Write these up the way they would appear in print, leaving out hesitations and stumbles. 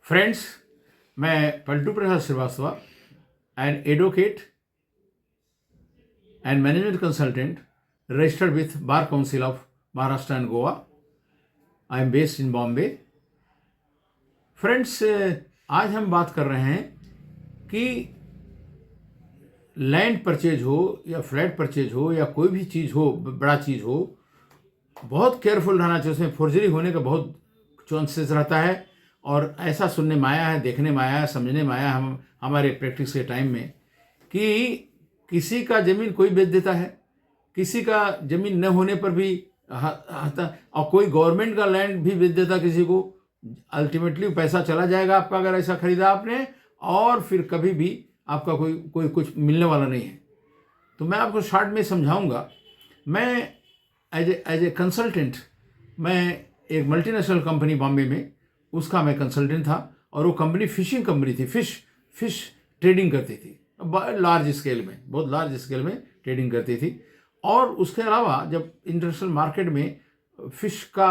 Friends, मैं Paltu Prasad Shrivastava, an advocate and management consultant registered with bar council of Maharashtra and Goa. I am based in Bombay. Friends, आज हम बात कर रहे हैं कि लैंड परचेज हो या फ्लैट परचेज हो या कोई भी चीज़ हो, बड़ा चीज़ हो, बहुत केयरफुल रहना चाहिए. उसमें फोर्जरी होने का बहुत चांसेस रहता है. और ऐसा सुनने में आया है, देखने में आया है, समझने में आया हम हमारे प्रैक्टिस के टाइम में कि किसी का ज़मीन कोई बेच देता है, किसी का ज़मीन न होने पर भी और कोई गवर्नमेंट का लैंड भी बेच देता किसी को. अल्टीमेटली पैसा चला जाएगा आपका अगर ऐसा खरीदा आपने, और फिर कभी भी आपका कोई कुछ मिलने वाला नहीं है. तो मैं आपको शॉर्ट में समझाऊंगा. मैं एज ए कंसल्टेंट, मैं एक मल्टीनेशनल कंपनी बॉम्बे में, उसका मैं कंसल्टेंट था. और वो कंपनी फिशिंग कंपनी थी. फिश ट्रेडिंग करती थी लार्ज स्केल में, बहुत लार्ज स्केल में ट्रेडिंग करती थी. और उसके अलावा जब इंटरनेशनल मार्केट में फिश का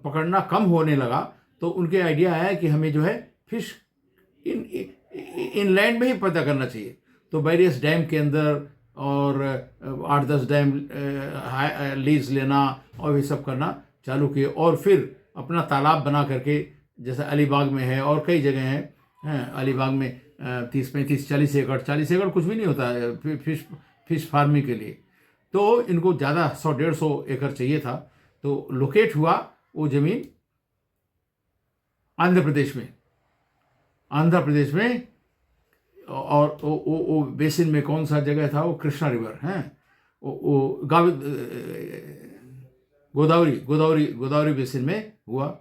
पकड़ना कम होने लगा तो उनके आइडिया आया कि हमें जो है फिश इनलैंड में ही पता करना चाहिए. तो वेरियस डैम के अंदर और 8-10 डैम लीज लेना और ये सब करना चालू किए. और फिर अपना तालाब बना करके, जैसे अलीबाग में है और कई जगह हैं, अलीबाग में 30-35-40 एकड़, 40 एकड़ कुछ भी नहीं होता है फिश फार्मिंग के लिए. तो इनको ज़्यादा 100-150 एकड़ चाहिए था. तो लोकेट हुआ वो ज़मीन आंध्र प्रदेश में. और वो बेसिन में कौन सा जगह था, वो कृष्णा रिवर है, वो गोदावरी बेसिन में हुआ.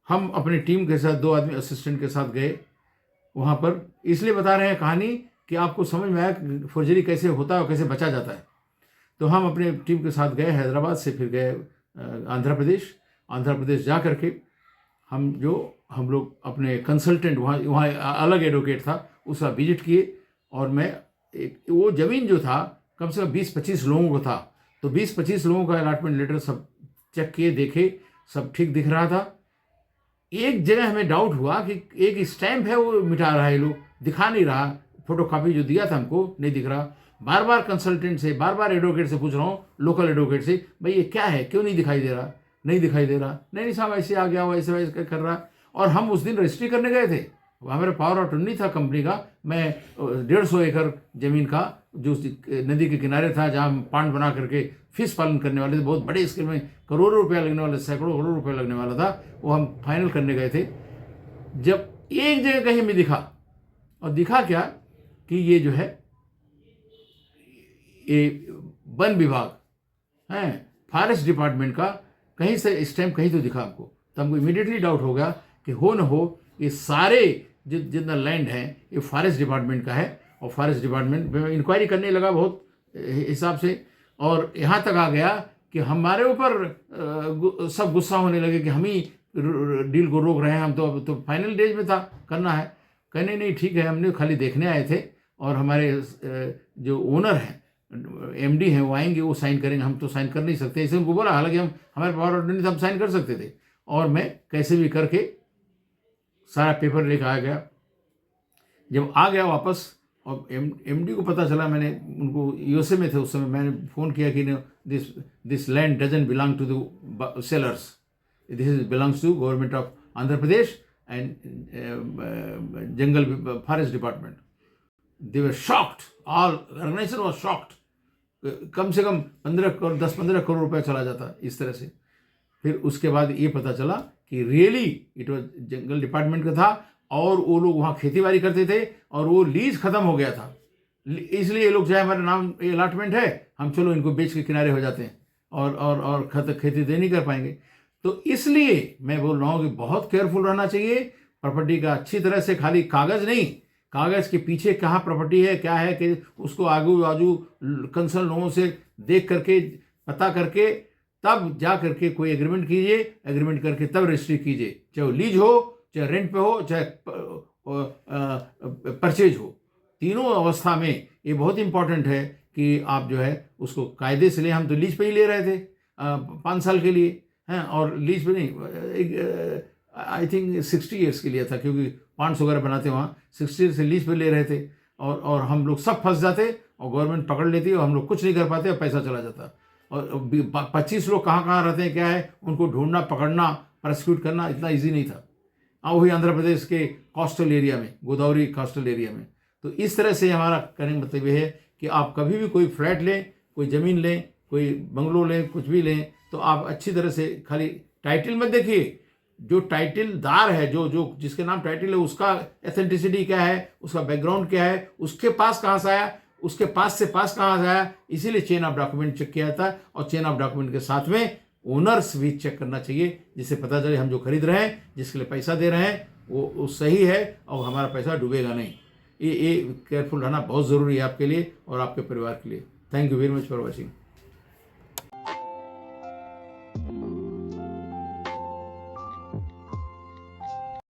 हम अपनी टीम के साथ 2 आदमी असिस्टेंट के साथ गए वहाँ पर. इसलिए बता रहे हैं कहानी कि आपको समझ में आया कि फोर्जरी कैसे होता है और कैसे बचा जाता है. तो हम अपने टीम के साथ गए हैदराबाद से, फिर गए आंध्र प्रदेश जा करके हम लोग अपने कंसल्टेंट वहाँ अलग एडवोकेट था, उसका विजिट किए. और मैं वो ज़मीन जो था कम से कम 20-25 लोगों को था. तो 20-25 लोगों का अलॉटमेंट लेटर सब चेक किए, देखे, सब ठीक दिख रहा था. एक जगह हमें डाउट हुआ कि एक स्टैम्प है वो मिटा रहा है, ये लोग दिखा नहीं रहा. फोटोकॉपी जो दिया था हमको नहीं दिख रहा. बार बार कंसल्टेंट से, बार बार एडवोकेट से पूछ रहा हूँ, लोकल एडवोकेट से, भाई ये क्या है, क्यों नहीं दिखाई दे रहा. नहीं साहब ऐसे आ गया, वैसे वैसे कर रहा. और हम उस दिन रजिस्ट्री करने गए थे, हमारा पावर ऑफ अटॉर्नी था कंपनी का. मैं 150 एकड़ ज़मीन का जो नदी के किनारे था, जहाँ हम पांड बना करके फिश पालन करने वाले थे, बहुत बड़े स्केल में, करोड़ों रुपया लगने वाला, सैकड़ों करोड़ रुपया लगने वाला था, वो हम फाइनल करने गए थे. जब एक जगह कहीं हमें दिखा, और दिखा क्या कि ये जो है ये वन विभाग है, फॉरेस्ट डिपार्टमेंट का कहीं से स्टैम्प कहीं तो दिखा हमको. तो हमको इमीडिएटली डाउट हो गया कि हो न हो ये सारे जितना लैंड है ये फॉरेस्ट डिपार्टमेंट का है. और फॉरेस्ट डिपार्टमेंट में इंक्वायरी करने लगा बहुत हिसाब से, और यहाँ तक आ गया कि हमारे ऊपर सब गुस्सा होने लगे कि हम ही डील को रोक रहे हैं. हम तो फाइनल डेज में था, करना है. कहने नहीं ठीक है, हमने खाली देखने आए थे, और हमारे जो ओनर हैं, एमडी हैं, वो आएंगे, वो साइन करेंगे, हम तो साइन कर नहीं सकते. इसे उनको बोला, हालांकि हमारे पावर ऑफ अटॉर्नी था, हम साइन कर सकते थे. और मैं कैसे भी करके सारा पेपर लेकर आ गया. जब आ गया वापस, और एमडी को पता चला, मैंने उनको यूएसए में थे उस समय, मैंने फ़ोन किया कि this land doesn't belong to the sellers, this belongs to government of Andhra Pradesh and jungle forest department. They were shocked, all organisation was shocked. कम से कम 10-15 करोड़ रुपया चला जाता इस तरह से. फिर उसके बाद ये पता चला कि really it was jungle department का था, और वो लोग वहाँ खेती करते थे, और वो लीज ख़त्म हो गया था. इसलिए ये लोग चाहे हमारे नाम ये अलॉटमेंट है, हम चलो इनको बेच के किनारे हो जाते हैं, और खेती दे नहीं कर पाएंगे. तो इसलिए मैं बोल रहा हूँ कि बहुत केयरफुल रहना चाहिए प्रॉपर्टी का, अच्छी तरह से. खाली कागज़ नहीं, कागज़ के पीछे कहाँ प्रॉपर्टी है, क्या है, कि उसको आजू बाजू कंसर्न लोगों से देख करके, पता करके, तब जा करके कोई एग्रीमेंट कीजिए. एग्रीमेंट करके तब रजिस्ट्री कीजिए, चाहे वो लीज हो, चाहे रेंट पे हो, चाहे परचेज हो. तीनों अवस्था में ये बहुत इंपॉर्टेंट है कि आप जो है उसको कायदे से लें. हम तो लीज पे ही ले रहे थे 5 साल के लिए हैं, और लीज पे नहीं, आई थिंक 60 ईयर्स के लिए था, क्योंकि पांड्स वगैरह बनाते वहाँ 60 ईयर्स से लीज पे ले रहे थे। और हम लोग सब फंस जाते और गवर्नमेंट पकड़ लेती और हम लोग कुछ नहीं कर पाते और पैसा चला जाता। और 25 लोग कहाँ कहाँ रहते हैं क्या है, उनको ढूंढना, पकड़ना, प्रोसिक्यूट करना इतना ईजी नहीं था। वही आंध्र प्रदेश के कोस्टल एरिया में, गोदावरी कोस्टल एरिया में। तो इस तरह से हमारा कहने का मतलब ये है कि आप कभी भी कोई फ्लैट लें, कोई ज़मीन लें, कोई बंगलो लें, कुछ भी लें, तो आप अच्छी तरह से खाली टाइटल मत देखिए। जो टाइटलदार है, जो जिसके नाम टाइटल है, उसका एथेंटिसिटी क्या है, उसका बैकग्राउंड क्या है, उसके पास कहाँ से आया, उसके पास से पास कहाँ से आया, इसीलिए चेन ऑफ डॉक्यूमेंट चेक किया जाता है। और चेन ऑफ डॉक्यूमेंट के साथ में ओनर्स भी चेक करना चाहिए, जिससे पता चले हम जो खरीद रहे हैं, जिसके लिए पैसा दे रहे हैं, वो सही है और हमारा पैसा डूबेगा नहीं। ये केयरफुल रहना बहुत ज़रूरी है आपके लिए और आपके परिवार के लिए। Thank you very much for watching.